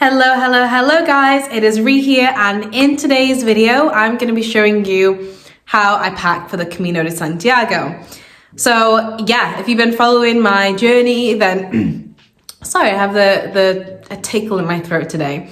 Hello guys, it is Ree here, and in today's video I'm going to be showing you how I pack for the Camino de Santiago. So yeah, if you've been following my journey, then sorry, I have a tickle in my throat today.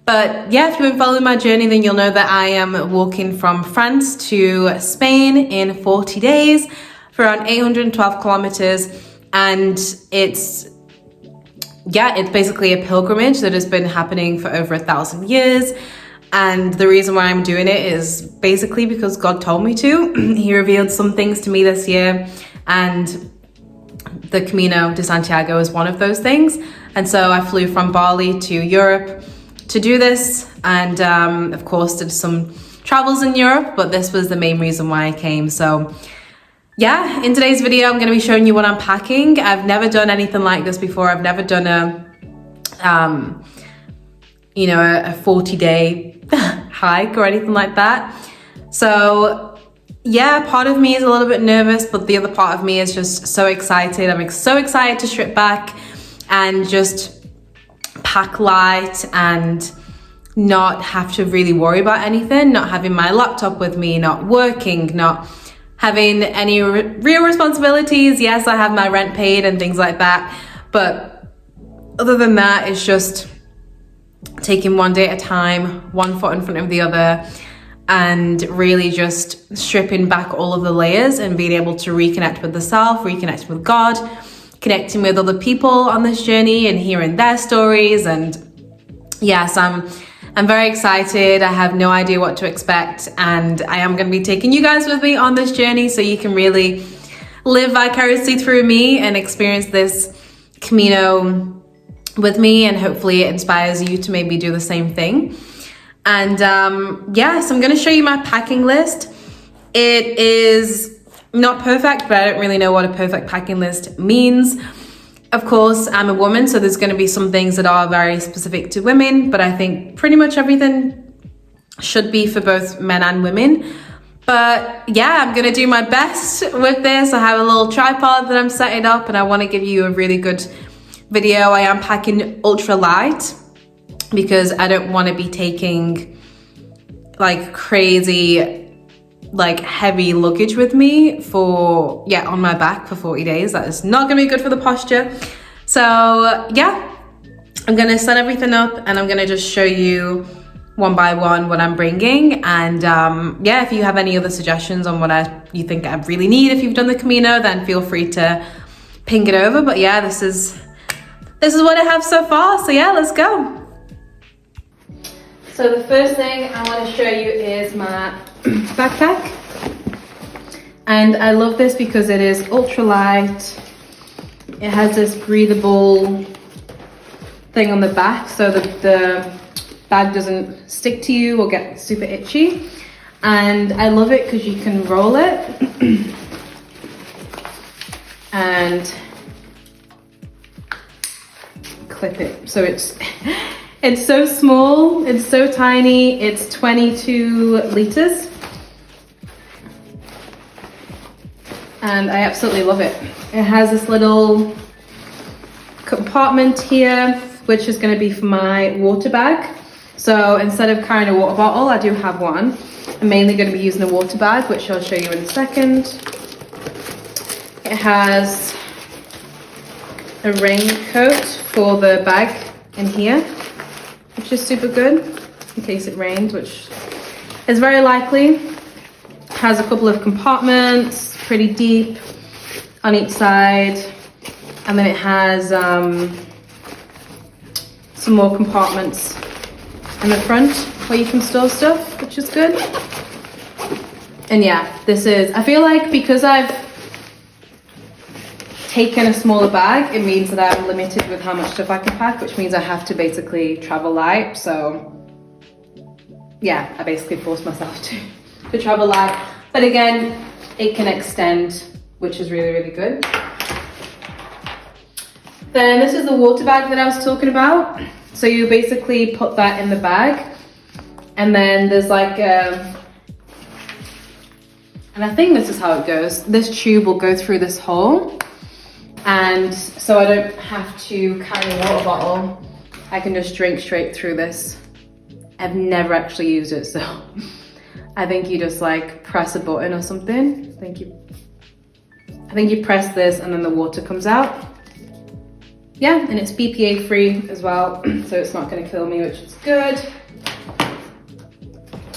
But yeah, if you've been following my journey, then you'll know that I am walking from France to Spain in 40 days for around 812 kilometers, and it's basically a pilgrimage that has been happening for over 1,000 years. And the reason why I'm doing it is basically because God told me to. He revealed some things to me this year, and the Camino de Santiago is one of those things. And so I flew from Bali to Europe to do this, and of course did some travels in Europe, but this was the main reason why I came. So yeah, in today's video, I'm going to be showing you what I'm packing. I've never done anything like this before. I've never done a 40-day hike or anything like that. So yeah, part of me is a little bit nervous, but the other part of me is just so excited. I'm so excited to strip back and just pack light and not have to really worry about anything, not having my laptop with me, not working, not having any real responsibilities. Yes, I have my rent paid and things like that, but other than that, it's just taking one day at a time, one foot in front of the other, and really just stripping back all of the layers and being able to reconnect with the self, reconnect with God, connecting with other people on this journey and hearing their stories. And yes, I'm very excited. I have no idea what to expect, and I am going to be taking you guys with me on this journey so you can really live vicariously through me and experience this Camino with me, and hopefully it inspires you to maybe do the same thing. And yes, I'm going to show you my packing list. It is not perfect, but I don't really know what a perfect packing list means. Of course, I'm a woman, so there's going to be some things that are very specific to women, but I think pretty much everything should be for both men and women. But yeah, I'm going to do my best with this. I have a little tripod that I'm setting up, and I want to give you a really good video. I am packing ultra light because I don't want to be taking like crazy heavy luggage with me on my back for 40 days. That is not gonna be good for the posture. So yeah, I'm gonna set everything up, and I'm gonna just show you one by one what I'm bringing. And yeah, if you have any other suggestions on what you think I really need if you've done the Camino, then feel free to ping it over. But yeah, this is what I have so far. So yeah, let's go. So the first thing I want to show you is my backpack, and I love this because it is ultra light. It has this breathable thing on the back so that the bag doesn't stick to you or get super itchy, and I love it because you can roll it and clip it. So it's so small, it's so tiny, it's 22 liters. And I absolutely love it. It has this little compartment here, which is gonna be for my water bag. So instead of carrying a water bottle, I do have one. I'm mainly gonna be using a water bag, which I'll show you in a second. It has a raincoat for the bag in here, which is super good in case it rains, which is very likely. It has a couple of compartments, pretty deep on each side, and then it has some more compartments in the front where you can store stuff, which is good. And yeah, I feel like because I've taken a smaller bag, it means that I'm limited with how much stuff I can pack, which means I have to basically travel light. So yeah, I basically forced myself to travel light. But again, it can extend, which is really, really good. Then this is the water bag that I was talking about. So you basically put that in the bag, and then there's and I think this is how it goes. This tube will go through this hole, and so I don't have to carry a water bottle. I can just drink straight through this. I've never actually used it, so I think you just like press a button or something. I think you press this and then the water comes out. Yeah, and it's BPA free as well, so it's not gonna kill me, which is good.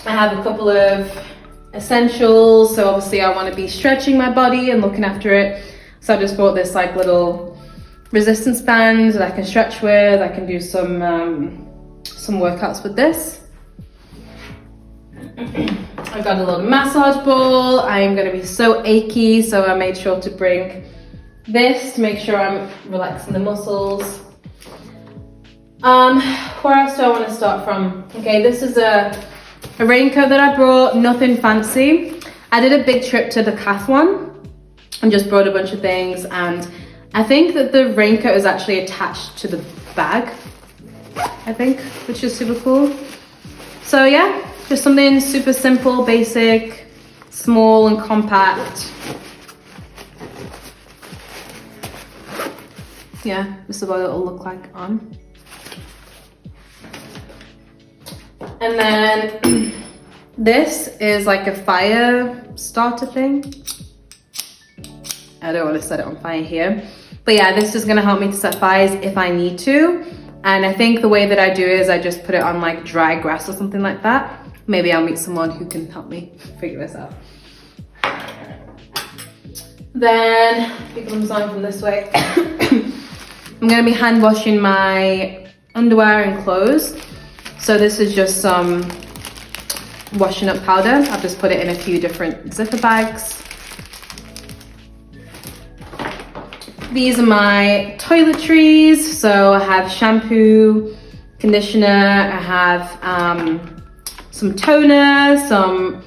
I have a couple of essentials, so obviously I want to be stretching my body and looking after it. So I just bought this like little resistance band that I can stretch with. I can do some workouts with this. I've got a little massage ball. I am going to be so achy, so I made sure to bring this to make sure I'm relaxing the muscles. Where else do I want to start from? Okay, this is a raincoat that I brought, nothing fancy. I did a big trip to the Decathlon and just brought a bunch of things, and I think that the raincoat is actually attached to the bag, I think, which is super cool. So yeah, just something super simple, basic, small and compact. Yeah, this is what it'll look like on. And then this is like a fire starter thing. I don't want to set it on fire here. But yeah, this is gonna help me to set fires if I need to. And I think the way that I do it is I just put it on like dry grass or something like that. Maybe I'll meet someone who can help me figure this out. Then, because I'm starting from this way, I'm gonna be hand washing my underwear and clothes. So this is just some washing up powder. I've just put it in a few different zipper bags. These are my toiletries. So I have shampoo, conditioner, I have some toner, some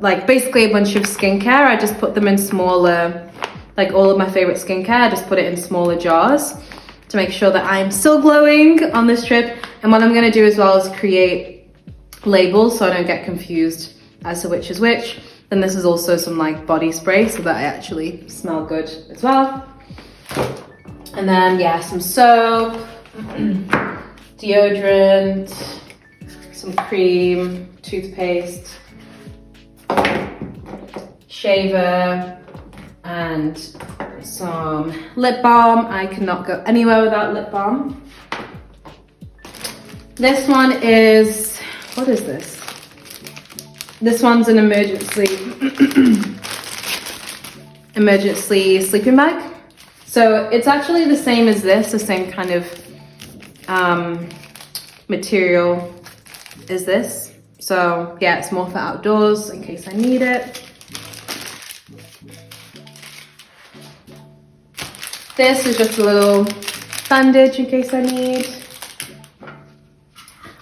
like basically a bunch of skincare. I just put them in smaller, like all of my favorite skincare, I just put it in smaller jars to make sure that I'm still glowing on this trip. And what I'm gonna do as well is create labels so I don't get confused as to which is which. Then this is also some like body spray so that I actually smell good as well. And then yeah, some soap, deodorant, some cream, toothpaste, shaver, and some lip balm. I cannot go anywhere without lip balm. This one is, what is this? This one's an emergency sleeping bag. So it's actually the same as this, the same kind of material as this. So yeah, it's more for outdoors in case I need it. This is just a little bandage in case I need.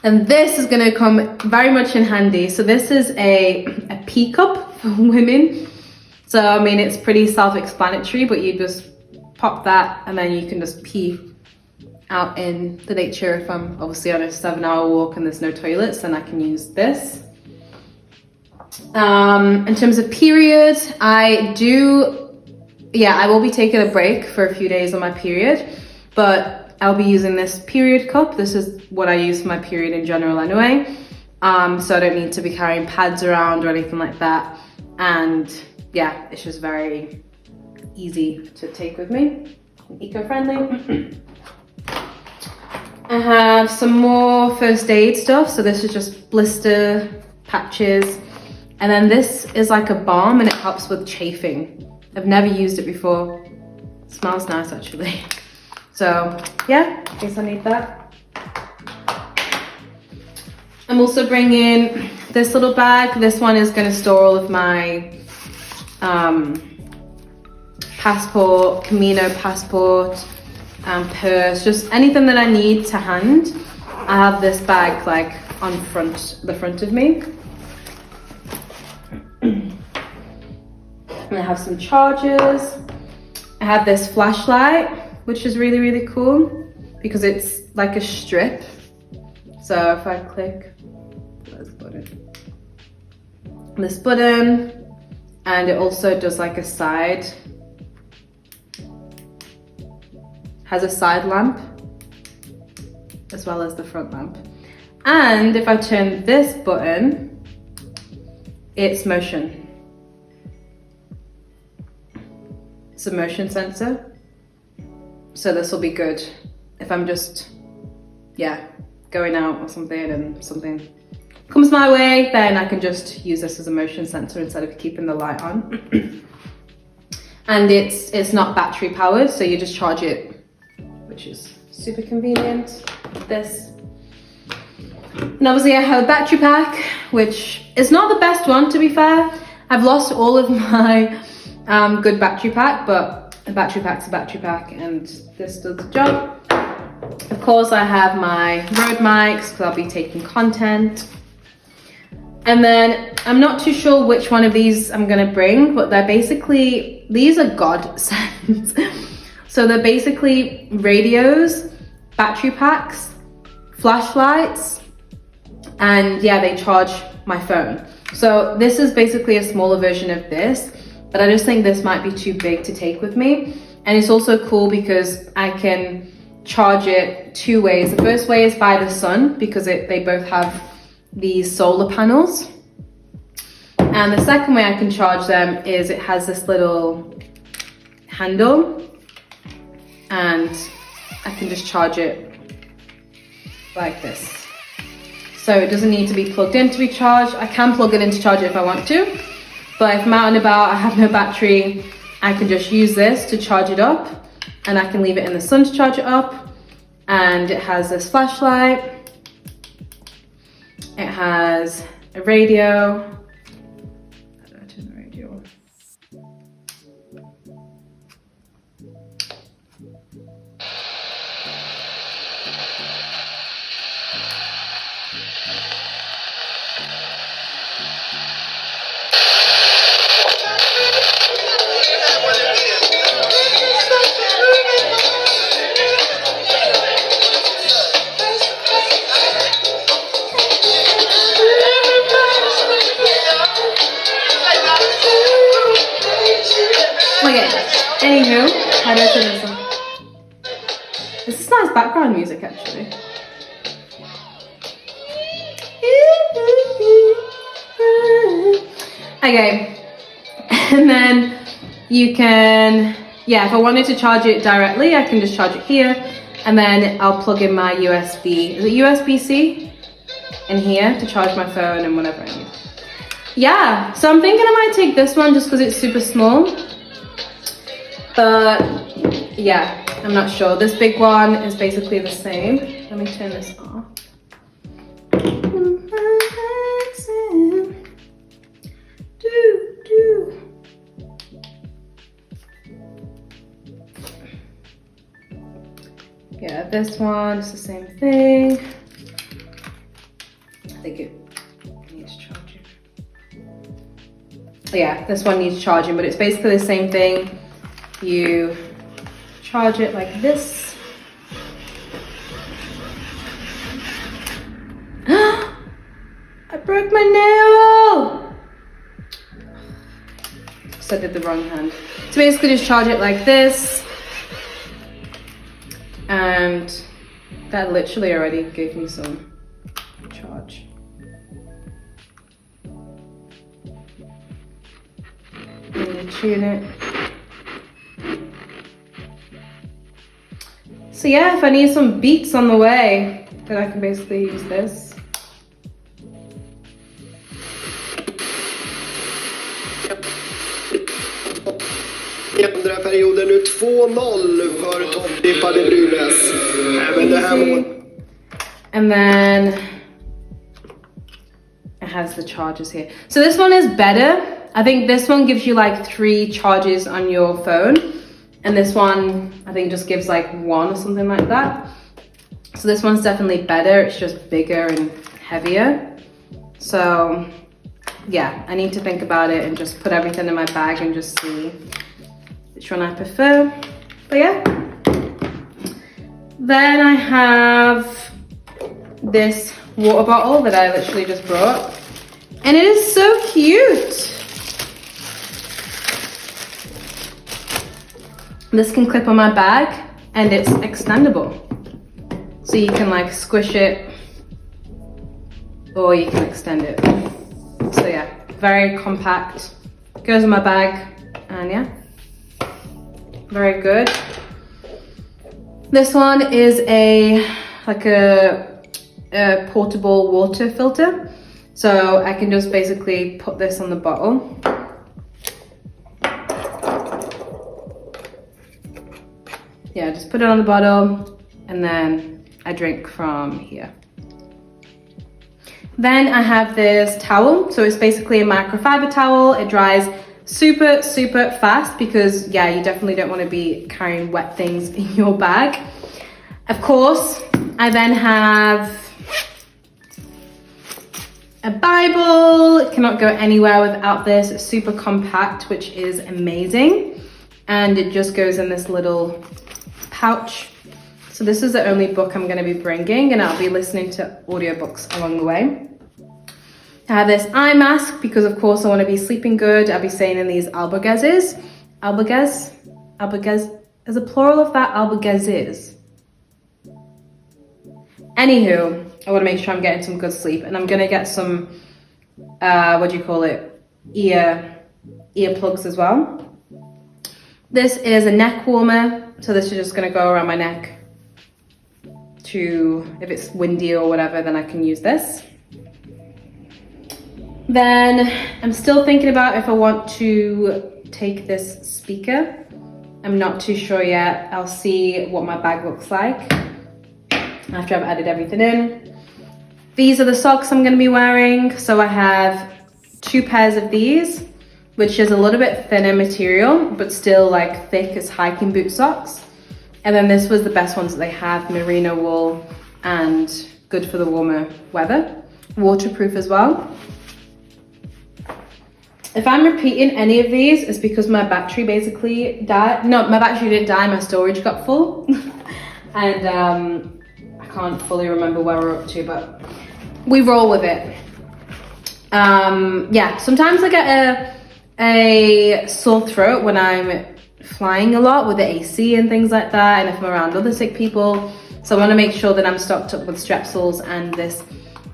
And this is gonna come very much in handy. So this is a pee cup for women. So I mean, it's pretty self-explanatory, but you just pop that and then you can just pee out in the nature. If I'm obviously on a 7-hour walk and there's no toilets, then I can use this. In terms of period, I will be taking a break for a few days on my period, but I'll be using this period cup. This is what I use for my period in general anyway. So I don't need to be carrying pads around or anything like that. And yeah, it's just very easy to take with me, eco-friendly. I have some more first aid stuff. So this is just blister patches. And then this is like a balm and it helps with chafing. I've never used it before. It smells nice actually. So yeah, in case I need that. I'm also bringing this little bag. This one is going to store all of my passport, Camino passport, purse, just anything that I need to hand. I have this bag like on the front of me. And I have some chargers. I have this flashlight, which is really, really cool because it's like a strip. So if I click this button, and it also does like has a side lamp. as well as the front lamp. And if I turn this button, it's motion. It's a motion sensor. So this will be good if I'm just, yeah, going out or something and something comes my way, then I can just use this as a motion sensor instead of keeping the light on. And it's not battery powered, so you just charge it, which is super convenient. This. And obviously I have a battery pack, which is not the best one, to be fair. I've lost all of my good battery pack, but a battery pack's a battery pack, and this does the job. Of course, I have my road mics because I'll be taking content. And then I'm not too sure which one of these I'm gonna bring, but they're basically, these are godsends. So they're basically radios, battery packs, flashlights, and yeah, they charge my phone. So this is basically a smaller version of this, but I just think this might be too big to take with me. And it's also cool because I can charge it two ways. The first way is by the sun, because they both have these solar panels. And the second way I can charge them is it has this little handle, and I can just charge it like this. So it doesn't need to be plugged in to be charged. I can plug it in to charge it if I want to, but if I'm out and about, I have no battery, I can just use this to charge it up, and I can leave it in the sun to charge it up. And it has this flashlight. It has a radio. How do I turn the radio on? Okay, anywho, how do I turn this on? This is nice background music, actually. Okay, and then you can, yeah, if I wanted to charge it directly, I can just charge it here, and then I'll plug in my USB, is it USB-C? In here to charge my phone and whatever I need. Yeah, so I'm thinking I might take this one just because it's super small. But yeah, I'm not sure. This big one is basically the same. Let me turn this off. Yeah, this one is the same thing. I think it needs charging. Oh yeah, this one needs charging, but it's basically the same thing. You charge it like this. I broke my nail! So I did the wrong hand. So basically just charge it like this. And that literally already gave me some charge. And you tune it. So yeah, if I need some beats on the way, then I can basically use this. I andra perioden nu 2-0 för topptippade Brynäs. Även det här And then it has the charges here. So this one is better. I think this one gives you like 3 charges on your phone. And this one, I think just gives like 1 or something like that. So this one's definitely better. It's just bigger and heavier. So yeah, I need to think about it and just put everything in my bag and just see which one I prefer. But yeah. Then I have this water bottle that I literally just brought. And it is so cute. This can clip on my bag and it's extendable. So you can like squish it or you can extend it. So yeah, very compact. Goes in my bag and yeah, very good. This one is a portable water filter. So I can just basically put this on the bottle. Yeah, just put it on the bottle and then I drink from here. Then I have this towel. So it's basically a microfiber towel. It dries super, super fast because yeah, you definitely don't want to be carrying wet things in your bag. Of course, I then have a Bible. It cannot go anywhere without this. It's super compact, which is amazing. And it just goes in this little pouch. So this is the only book I'm going to be bringing, and I'll be listening to audiobooks along the way. I have this eye mask because of course I want to be sleeping good. I'll be staying in these albergueses. Albergues is a plural of that, albergueses. Anywho, I want to make sure I'm getting some good sleep, and I'm going to get some, earplugs as well. This is a neck warmer. So this is just going to go around my neck to, if it's windy or whatever, then I can use this. Then I'm still thinking about if I want to take this speaker. I'm not too sure yet. I'll see what my bag looks like after I've added everything in. These are the socks I'm going to be wearing. So I have 2 pairs of these, which is a little bit thinner material, but still like thick as hiking boot socks. And then this was the best ones that they have, merino wool and good for the warmer weather. Waterproof as well. If I'm repeating any of these, it's because my battery basically died. No, my battery didn't die, my storage got full. And I can't fully remember where we're up to, but we roll with it. Yeah, sometimes I get a sore throat when I'm flying a lot with the AC and things like that, and if I'm around other sick people. So I want to make sure that I'm stocked up with Strepsils and this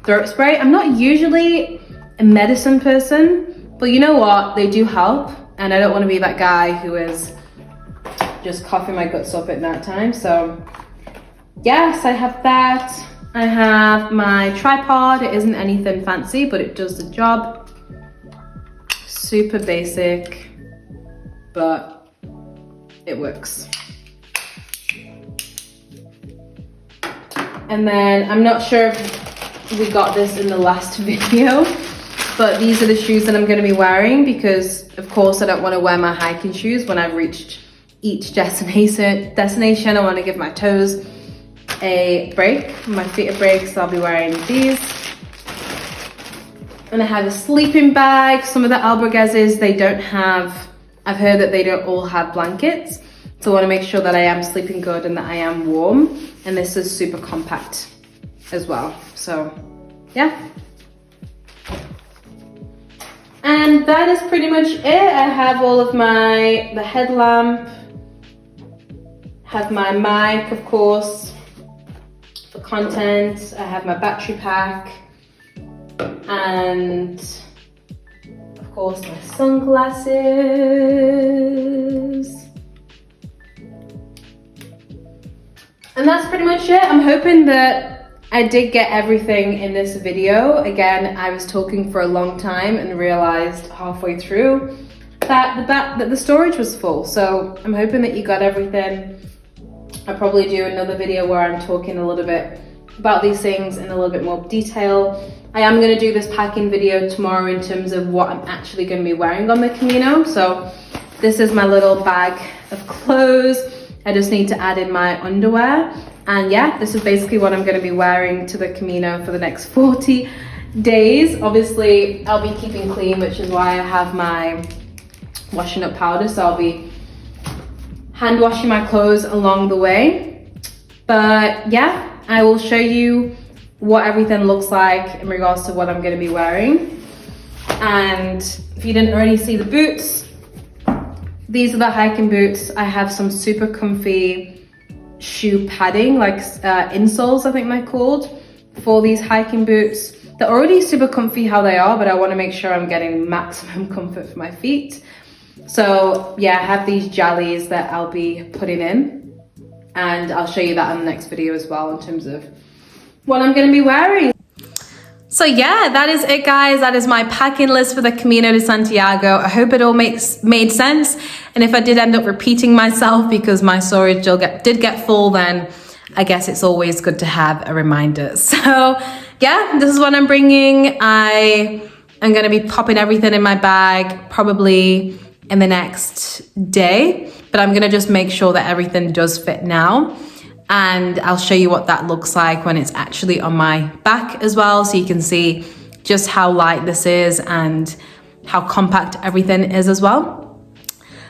throat spray. I'm not usually a medicine person, but you know what? They do help, and I don't want to be that guy who is just coughing my guts up at night time. So yes, I have that. I have my tripod. It isn't anything fancy, but it does the job. Super basic, but it works. And then I'm not sure if we got this in the last video, but these are the shoes that I'm going to be wearing because of course I don't want to wear my hiking shoes when I've reached each destination. I want to give my toes a break, my feet a break, so I'll be wearing these. And I have a sleeping bag. Some of the albergueses, they don't have, I've heard that they don't all have blankets. So I want to make sure that I am sleeping good and that I am warm. And this is super compact as well. So yeah. And that is pretty much it. I have all of the headlamp, have my mic, of course, for content. I have my battery pack, and of course my sunglasses. And that's pretty much it. I'm hoping that I did get everything in this video. Again, I was talking for a long time and realized halfway through that the storage was full. So I'm hoping that you got everything. I'll probably do another video where I'm talking a little bit about these things in a little bit more detail. I am going to do this packing video tomorrow in terms of what I'm actually going to be wearing on the Camino. So this is my little bag of clothes. I just need to add in my underwear. And yeah, this is basically what I'm going to be wearing to the Camino for the next 40 days. Obviously, I'll be keeping clean, which is why I have my washing up powder. So I'll be hand washing my clothes along the way. But yeah, I will show you what everything looks like in regards to what I'm going to be wearing. And if you didn't already see the boots, these are the hiking boots. I have some super comfy shoe padding, like insoles, I think they're called, for these hiking boots. They're already super comfy how they are, but I want to make sure I'm getting maximum comfort for my feet. So yeah, I have these jellies that I'll be putting in, and I'll show you that in the next video as well in terms of what I'm going to be wearing. So yeah, that is it, guys. That is my packing list for the Camino de Santiago. I hope it all made sense. And if I did end up repeating myself because my storage did get full, then I guess it's always good to have a reminder. So yeah, this is what I'm bringing. I am going to be popping everything in my bag probably in the next day, but I'm going to just make sure that everything does fit now. And I'll show you what that looks like when it's actually on my back as well, so you can see just how light this is and how compact everything is as well.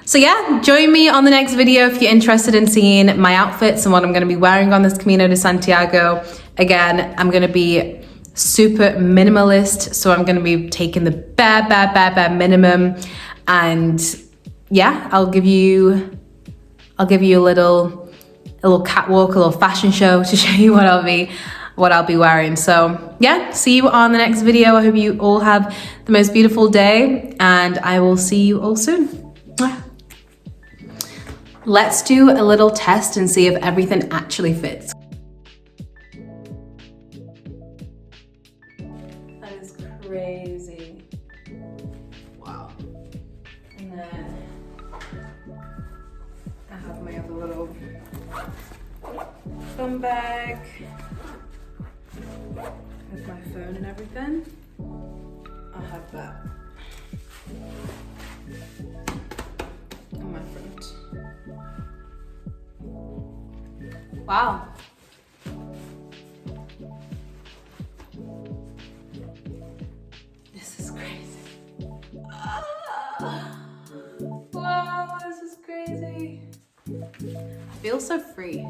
So yeah, join me on the next video if you're interested in seeing my outfits and what I'm going to be wearing on this Camino de Santiago. Again, I'm going to be super minimalist, so I'm going to be taking the bare minimum. And yeah, I'll give you a little catwalk, a little fashion show to show you what I'll be wearing. So yeah, see you on the next video. I hope you all have the most beautiful day, and I will see you all soon. Let's do a little test and see if everything actually fits. That is crazy. Wow. And then I have my other little phone bag with my phone and everything. I'll have that in my front. Wow. This is crazy. Wow, this is crazy. I feel so free.